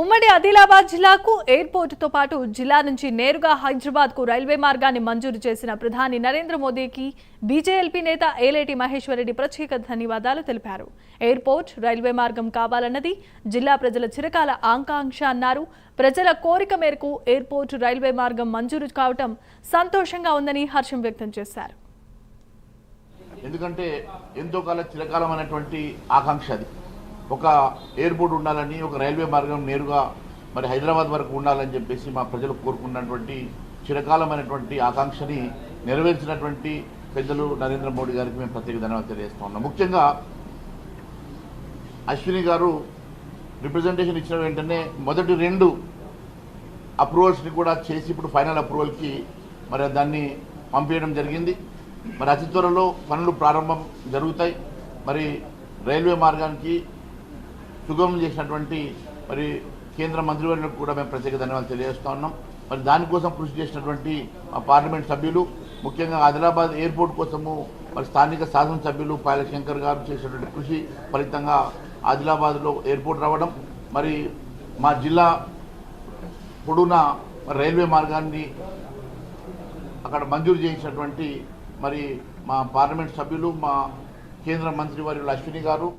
ఉమ్మడి ఆదిలాబాద్ జిల్లాకు ఎయిర్పోర్టుతో పాటు జిల్లా నుంచి నేరుగా హైదరాబాద్కు రైల్వే మార్గాన్ని మంజూరు చేసిన ప్రధాని నరేంద్ర మోదీకి బీజేఎల్పీ నేత ఏలేటి మహేశ్వరరెడ్డి ప్రత్యేక ధన్యవాదాలు తెలిపారు. ఎయిర్పోర్ట్ రైల్వే మార్గం కావాలన్నది జిల్లా ప్రజల చిరకాల ఆకాంక్ష అన్నారు. ప్రజల కోరిక మేరకు ఎయిర్పోర్ట్ రైల్వే మార్గం మంజూరు కావడం సంతోషంగా ఉందని హర్షం వ్యక్తం చేశారు. ఎందుకంటే ఎంతో చిరకాలమైనటువంటి ఆకాంక్ష అది. ఒక ఎయిర్పోర్ట్ ఉండాలని, ఒక రైల్వే మార్గం నేరుగా మరి హైదరాబాద్ వరకు ఉండాలని చెప్పేసి మా ప్రజలు కోరుకున్నటువంటి చిరకాలమైనటువంటి ఆకాంక్షని నెరవేర్చినటువంటి పెద్దలు నరేంద్ర మోడీ గారికి మేము ప్రత్యేక ధన్యవాదాలు తెలియజేస్తూ ఉన్నాం. ముఖ్యంగా అశ్విని గారు రిప్రజెంటేషన్ ఇచ్చిన వెంటనే మొదటి 2 అప్రూవల్స్ని కూడా చేసి ఇప్పుడు ఫైనల్ అప్రూవల్కి మరి దాన్ని పంపించడం జరిగింది. మరి అతి త్వరలో పనులు ప్రారంభం జరుగుతాయి. మరి రైల్వే మార్గానికి సుగమం చేసినటువంటి మరి కేంద్ర మంత్రివర్యులకు కూడా మేము ప్రత్యేక ధన్యవాదాలు తెలియజేస్తూ ఉన్నాం. మరి దానికోసం కృషి చేసినటువంటి పార్లమెంట్ సభ్యులు, ముఖ్యంగా ఆదిలాబాద్ ఎయిర్పోర్ట్ కోసము మరి స్థానిక శాసనసభ్యులు పాయల శంకర్ గారు చేసినటువంటి కృషి ఫలితంగా ఆదిలాబాద్లో ఎయిర్పోర్ట్ రావడం, మరి మా జిల్లా పొడవునా రైల్వే మార్గాన్ని అక్కడ మంజూరు చేయించినటువంటి మరి మా పార్లమెంట్ సభ్యులు, మా కేంద్ర మంత్రివర్యులు అశ్విని గారు,